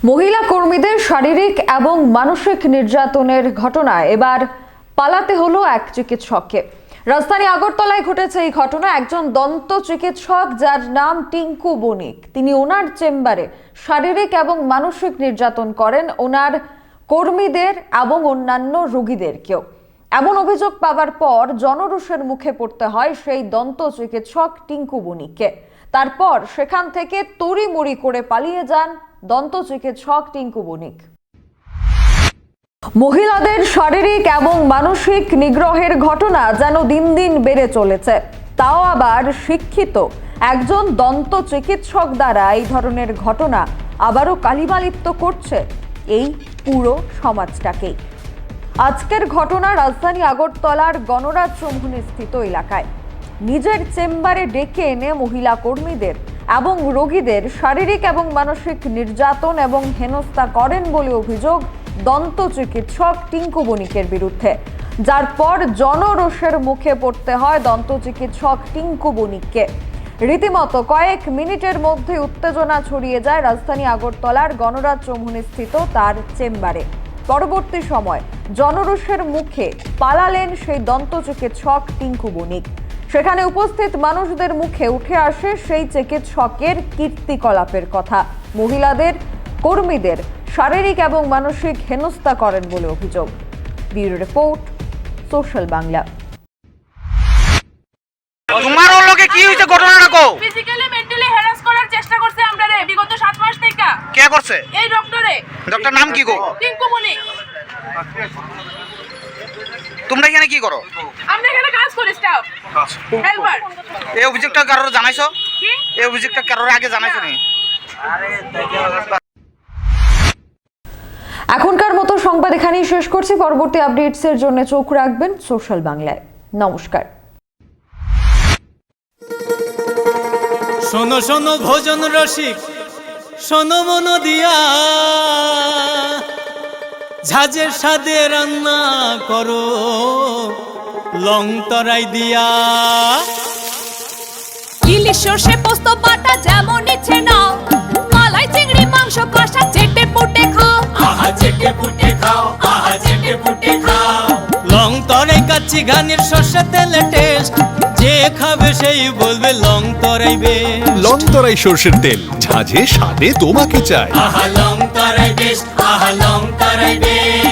মহিলা কর্মীদের শারীরিক এবং মানসিক নির্যাতনের ঘটনায় এবার পালাতে হলো এক চিকিৎসককে। রাজধানী আগরতলায় ঘটেছে এই ঘটনা। একজন দন্ত চিকিৎসক যার নাম টিঙ্কু বণিক, তিনি ওনার চেম্বারে শারীরিক এবং মানসিক নির্যাতন করেন ওনার কর্মীদের এবং অন্যান্য রোগীদেরকেও। এমন অভিযোগ পাওয়ার পর জনরোষের মুখে পড়তে হয় সেই দন্ত চিকিৎসক টিঙ্কু বণিককে। তারপর সেখান থেকে তড়িমড়ি করে পালিয়ে যান দন্ত চিকিৎসক টিঙ্কু বণিক। মহিলাদের শারীরিক এবং মানসিক নিগ্রহের ঘটনা যেন দিন দিন বেড়ে চলেছে, তাও আবার শিক্ষিত একজন দন্ত চিকিৎসক দ্বারা এই ধরনের ঘটনা আবারও কালিমালিপ্ত করছে এই পুরো সমাজটাকেই। আজকের ঘটনা রাজধানী আগরতলার গণরাজ চৌমুহনী স্থিত এলাকায়। নিজের চেম্বারে ডেকে এনে মহিলা কর্মীদের এবং রোগীদের শারীরিক এবং মানসিক নির্যাতন এবং হেনস্থা করেন বলে অভিযোগ দন্ত চিকিৎসক টিঙ্কু বণিকের বিরুদ্ধে, যার পর জনরোষের মুখে পড়তে হয় দন্ত চিকিৎসক টিঙ্কু বণিককে। রীতিমতো কয়েক মিনিটের মধ্যে উত্তেজনা ছড়িয়ে যায় রাজধানী আগরতলার গণরাজ চৌমুহনী স্থিত তার চেম্বারে। পরবর্তী সময় জনরোষের মুখে পালালেন সেই দন্ত চিকিৎসক টিঙ্কু বণিক। সেখানে উপস্থিত মানুষদের মুখে উঠে আসে সেই চিকিৎসকের কীর্তিকলাপের কথা। মহিলাদের কর্মীদের শারীরিক এবং মানসিক হেনস্থা করেন বলে অভিযোগ। Bureau report, social Bangla. তোমার ওর লগে কি হইছে ঘটনাটা কও? ফিজিক্যালি মেন্টালি হ্যারাস করার চেষ্টা করছে আমরারে বিগত 7 মাস থেকে। কে করছে? এই ডক্টরে। ডক্টর নাম কি গো? টিঙ্কু বণিক। তোমরা এখানে কি করো? আমরা এখানে কাজ করি, স্টাফ হেল্পার। এই অভিযোগটা কারোর জানাইছো? কি এই অভিযোগটা কারোর আগে জানাইছো নি? এখনকার মতো সংবাদ এখানেই শেষ করছি। পরবর্তী আপডেটসের জন্য চোখ রাখবেন সোশ্যাল বাংলায়। নমস্কার। শোনো শোনো ভোজন রসিক, শোনো মন দিয়া, ঝাঁঝের স্বাদে রান্না করো লং তরাই দিয়া। ইলিশ সর্ষে পোস্ত বাটা যেমন ইচ্ছে নাও, মালাই চিংড়ি মাংস কষা চেটে পুটে খাও, আহা চেটে পুটে খাও, আহা চেটে পুটে খাও। লং তরাই কাচ্চি ঘানির সর্ষে তেলে টেস্ট, যে খাবে সেই বলবে লং তরাই বেশ। লং তরাই সর্ষের তেল, ঝাঁঝে স্বাদে তোমাকে চাই। আহা লং তরাই বেশ, আহা লং তরাই বেশ।